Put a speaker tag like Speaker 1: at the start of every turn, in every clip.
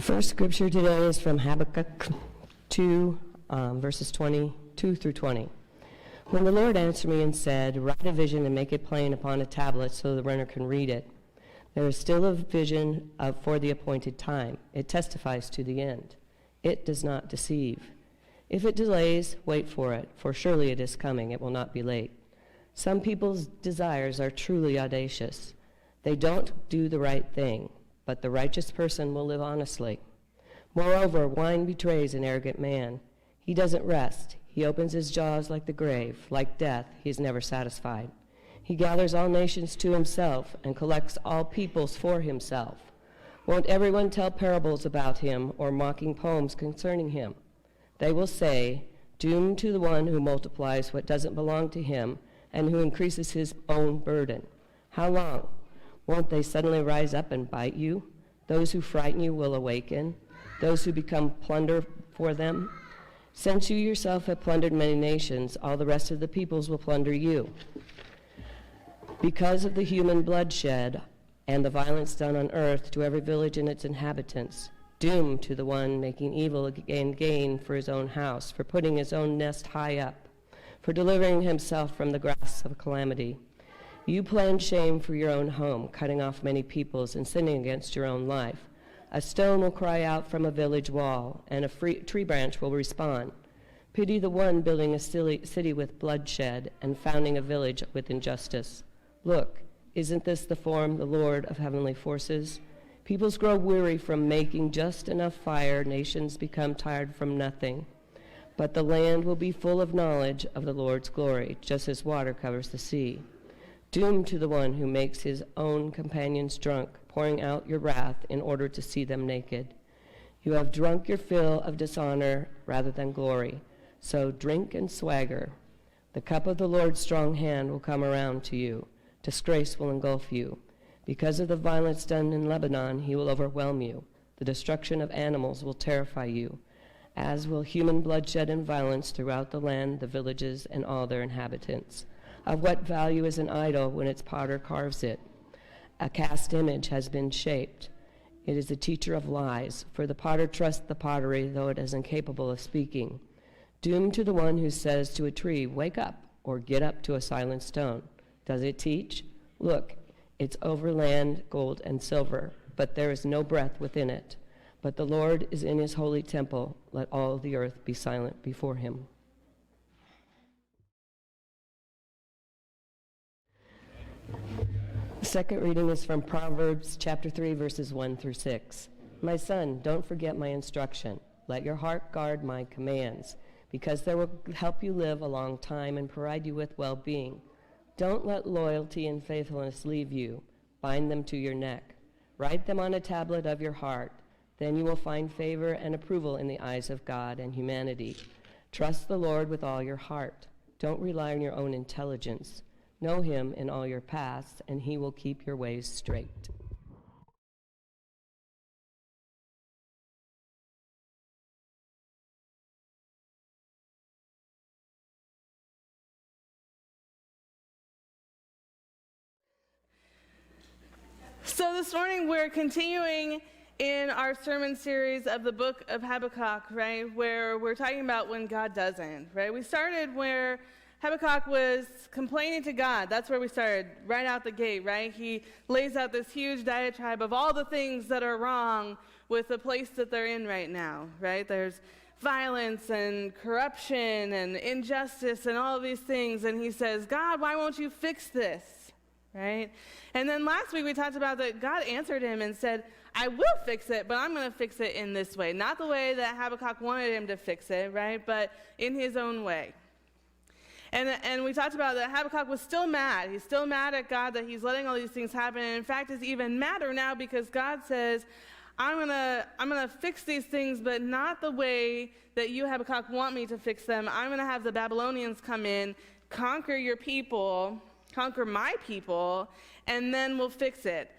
Speaker 1: First scripture today is from Habakkuk 2, verses 22 through 20. When the Lord answered me and said, "Write a vision and make it plain upon a tablet so the runner can read it. There is still a vision for the appointed time. It testifies to the end. It does not deceive. If it delays, wait for it, for surely it is coming. It will not be late." Some people's desires are truly audacious. They don't do the right thing, but the righteous person will live honestly. Moreover, wine betrays an arrogant man. He doesn't rest. He opens his jaws like the grave. Like death, he is never satisfied. He gathers all nations to himself and collects all peoples for himself. Won't everyone tell parables about him or mocking poems concerning him? They will say, "Doom to the one who multiplies what doesn't belong to him and who increases his own burden." How long? Won't they suddenly rise up and bite you? Those who frighten you will awaken, those who become plunder for them. Since you yourself have plundered many nations, all the rest of the peoples will plunder you. Because of the human bloodshed and the violence done on earth to every village and its inhabitants, doom to the one making evil and gain for his own house, for putting his own nest high up, for delivering himself from the grasp of calamity. You plan shame for your own home, cutting off many peoples and sinning against your own life. A stone will cry out from a village wall, and a tree branch will respond. Pity the one building a city with bloodshed and founding a village with injustice. Look, isn't this the form the Lord of heavenly forces? Peoples grow weary from making just enough fire. Nations become tired from nothing. But the land will be full of knowledge of the Lord's glory, just as water covers the sea. Doom to the one who makes his own companions drunk, pouring out your wrath in order to see them naked. You have drunk your fill of dishonor rather than glory, so drink and swagger. The cup of the Lord's strong hand will come around to you. Disgrace will engulf you. Because of the violence done in Lebanon, he will overwhelm you. The destruction of animals will terrify you, as will human bloodshed and violence throughout the land, the villages, and all their inhabitants. Of what value is an idol when its potter carves it? A cast image has been shaped. It is a teacher of lies, for the potter trusts the pottery, though it is incapable of speaking. Doom to the one who says to a tree, "Wake up," or "Get up," to a silent stone. Does it teach? Look, it's over land, gold, and silver, but there is no breath within it. But the Lord is in his holy temple. Let all the earth be silent before him. The second reading is from Proverbs chapter 3, verses 1 through 6. My son, don't forget my instruction. Let your heart guard my commands, because they will help you live a long time and provide you with well-being. Don't let loyalty and faithfulness leave you. Bind them to your neck. Write them on a tablet of your heart. Then you will find favor and approval in the eyes of God and humanity. Trust the Lord with all your heart. Don't rely on your own intelligence. Know him in all your paths, and he will keep your ways straight.
Speaker 2: So this morning we're continuing in our sermon series of the book of Habakkuk, right, where we're talking about when God doesn't, right? We started where Habakkuk was complaining to God. That's where we started, right out the gate, right? He lays out this huge diatribe of all the things that are wrong with the place that they're in right now, right? There's violence and corruption and injustice and all of these things. And he says, "God, why won't you fix this?" Right? And then last week we talked about that God answered him and said, "I will fix it, but I'm going to fix it in this way." Not the way that Habakkuk wanted him to fix it, right? But in his own way. And we talked about that Habakkuk was still mad. He's still mad at God that he's letting all these things happen. And in fact, is even madder now because God says, I'm gonna fix these things, but not the way that you, Habakkuk, want me to fix them. I'm going to have the Babylonians come in, conquer your people, conquer my people, and then we'll fix it.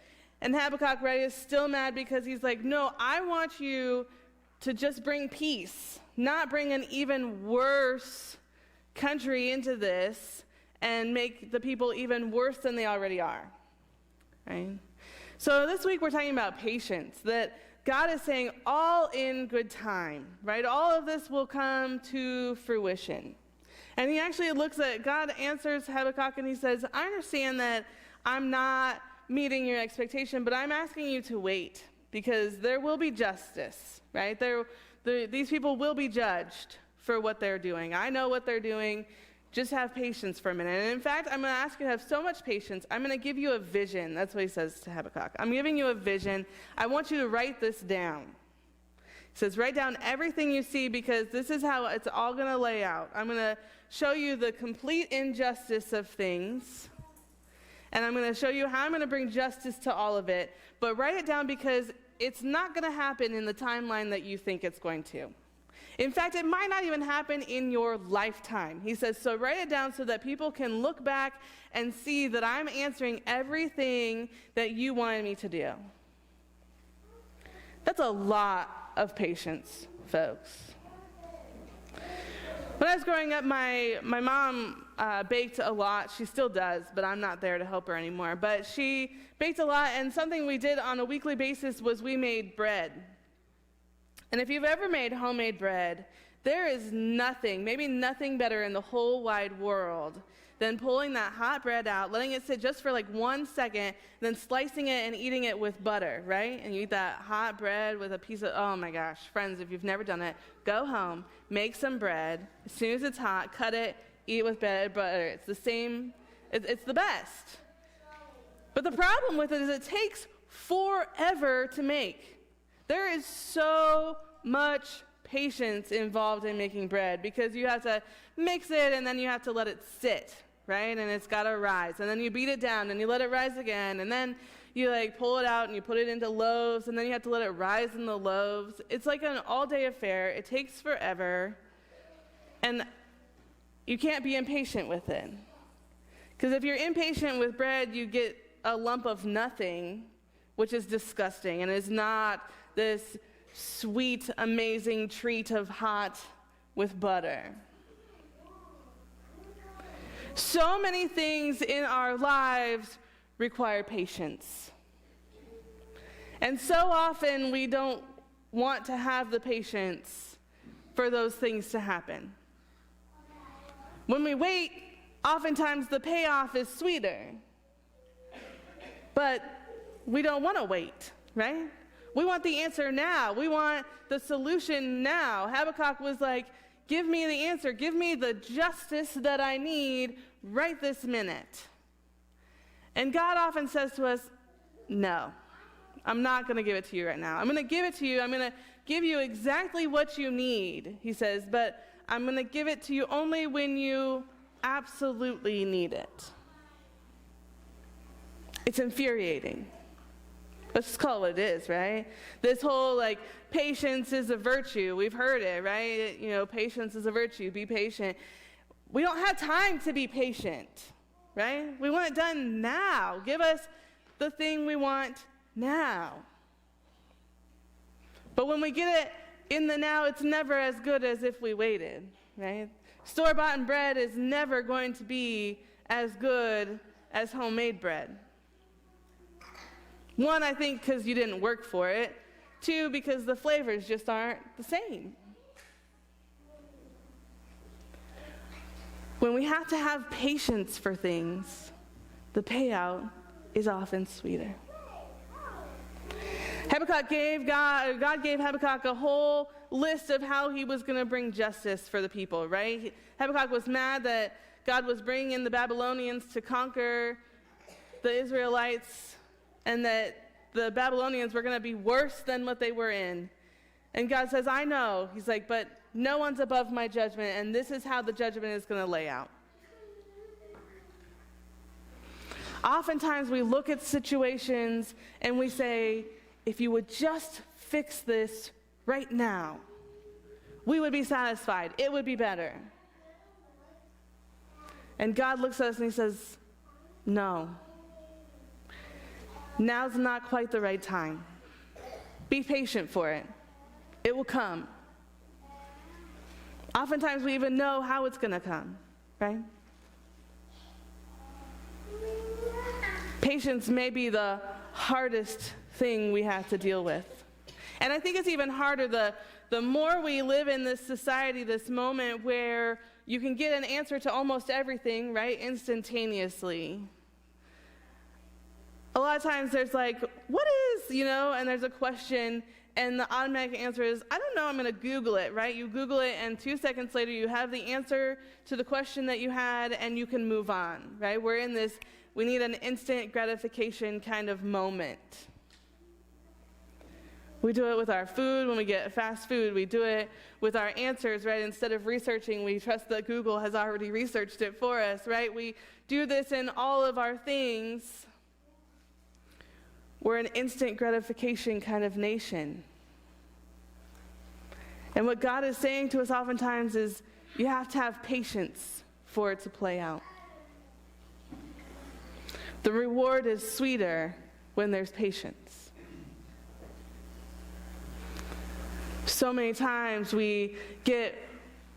Speaker 2: And Habakkuk, right, is still mad because he's like, no, I want you to just bring peace, not bring an even worse country into this and make the people even worse than they already are, right? So this week we're talking about patience, that God is saying all in good time, right? All of this will come to fruition. And he actually looks at, God answers Habakkuk and he says, I understand that I'm not meeting your expectation, but I'm asking you to wait because there will be justice, right? These people will be judged for what they're doing. I know what they're doing. Just have patience for a minute. And in fact, I'm going to ask you to have so much patience. I'm going to give you a vision. That's what he says to Habakkuk. I'm giving you a vision. I want you to write this down. He says, write down everything you see because this is how it's all going to lay out. I'm going to show you the complete injustice of things. And I'm going to show you how I'm going to bring justice to all of it. But write it down because it's not going to happen in the timeline that you think it's going to. In fact, it might not even happen in your lifetime. He says, so write it down so that people can look back and see that I'm answering everything that you wanted me to do. That's a lot of patience, folks. When I was growing up, my mom baked a lot. She still does, but I'm not there to help her anymore. But she baked a lot, and something we did on a weekly basis was we made bread. And if you've ever made homemade bread, there is nothing, maybe nothing better in the whole wide world than pulling that hot bread out, letting it sit just for like 1 second, then slicing it and eating it with butter, right? And you eat that hot bread with a piece of, oh my gosh, friends, if you've never done it, go home, make some bread. As soon as it's hot, cut it, eat it with butter. It's the same, it's the best. But the problem with it is it takes forever to make. There is so much patience involved in making bread because you have to mix it and then you have to let it sit, right? And it's got to rise. And then you beat it down and you let it rise again. And then you pull it out and you put it into loaves and then you have to let it rise in the loaves. It's like an all-day affair. It takes forever. And you can't be impatient with it. Because if you're impatient with bread, you get a lump of nothing, which is disgusting and is not this sweet, amazing treat of hot with butter. So many things in our lives require patience. And so often we don't want to have the patience for those things to happen. When we wait, oftentimes the payoff is sweeter. But we don't want to wait, right? We want the answer now. We want the solution now. Habakkuk was like, give me the answer. Give me the justice that I need right this minute. And God often says to us, no, I'm not going to give it to you right now. I'm going to give it to you. I'm going to give you exactly what you need, he says, but I'm going to give it to you only when you absolutely need it. It's infuriating. Let's just call it what it is, right? This whole patience is a virtue. We've heard it, right? Patience is a virtue. Be patient. We don't have time to be patient, right? We want it done now. Give us the thing we want now. But when we get it in the now, it's never as good as if we waited, right? Store-bought bread is never going to be as good as homemade bread. One, I think because you didn't work for it. Two, because the flavors just aren't the same. When we have to have patience for things, the payout is often sweeter. God gave Habakkuk a whole list of how he was going to bring justice for the people, right? Habakkuk was mad that God was bringing in the Babylonians to conquer the Israelites, and that the Babylonians were going to be worse than what they were in. And God says, I know. He's like, but no one's above my judgment, and this is how the judgment is going to lay out. Oftentimes we look at situations and we say, if you would just fix this right now, we would be satisfied. It would be better. And God looks at us and he says, no. Now's not quite the right time. Be patient for it. It will come. Oftentimes we even know how it's going to come, right? Patience may be the hardest thing we have to deal with. And I think it's even harder the more we live in this society, this moment where you can get an answer to almost everything, right, instantaneously. A lot of times there's like, what is, and there's a question, and the automatic answer is, I don't know, I'm going to Google it, right? You Google it, and 2 seconds later you have the answer to the question that you had, and you can move on, right? We're in this, we need an instant gratification kind of moment. We do it with our food. When we get fast food, we do it with our answers, right? Instead of researching, we trust that Google has already researched it for us, right? We do this in all of our things. We're an instant gratification kind of nation. And what God is saying to us oftentimes is, you have to have patience for it to play out. The reward is sweeter when there's patience. So many times we get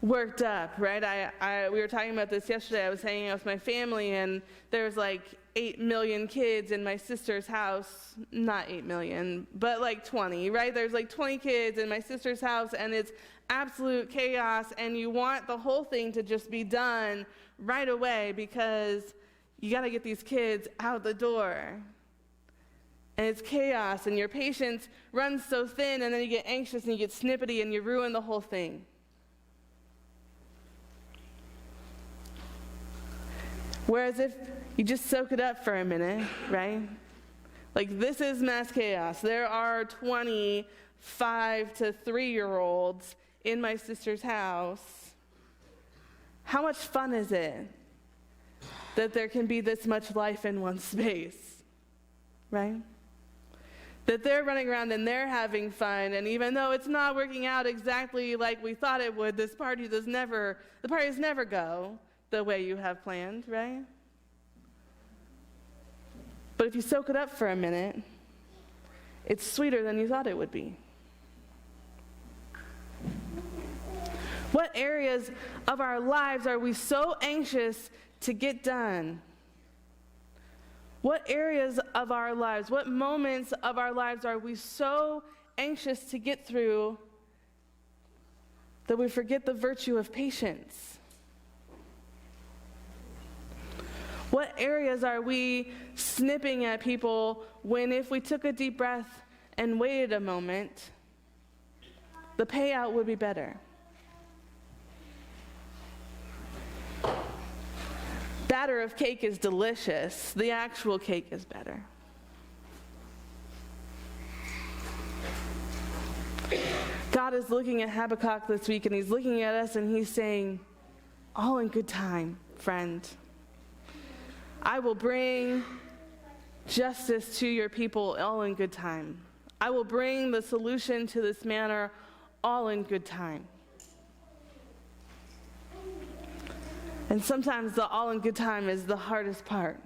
Speaker 2: worked up, right? We were talking about this yesterday. I was hanging out with my family, and there was like 8 million kids in my sister's house. Not 8 million, but like 20, right? There's like 20 kids in my sister's house, and it's absolute chaos, and you want the whole thing to just be done right away because you got to get these kids out the door. And it's chaos, and your patience runs so thin, and then you get anxious, and you get snippety, and you ruin the whole thing. Whereas if you just soak it up for a minute, right? Like, this is mass chaos. There are 25 to 3-year-olds in my sister's house. How much fun is it that there can be this much life in one space, right? That they're running around and they're having fun, and even though it's not working out exactly like we thought it would, the parties never go the way you have planned, right? But if you soak it up for a minute, it's sweeter than you thought it would be. What areas of our lives are we so anxious to get done? What areas of our lives, what moments of our lives are we so anxious to get through that we forget the virtue of patience? What areas are we snipping at people when if we took a deep breath and waited a moment, the payout would be better? Batter of cake is delicious. The actual cake is better. God is looking at Habakkuk this week, and he's looking at us, and he's saying, all in good time, friend. I will bring justice to your people all in good time. I will bring the solution to this matter all in good time. And sometimes the all in good time is the hardest part.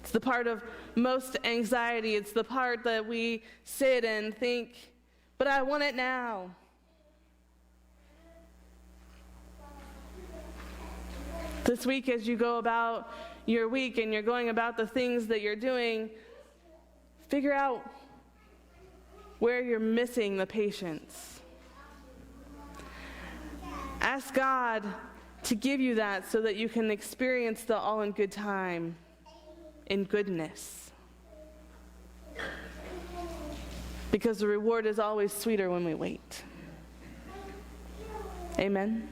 Speaker 2: It's the part of most anxiety. It's the part that we sit and think, but I want it now. This week, as you go about your week and you're going about the things that you're doing, figure out where you're missing the patience. Ask God to give you that so that you can experience the all in good time in goodness. Because the reward is always sweeter when we wait. Amen.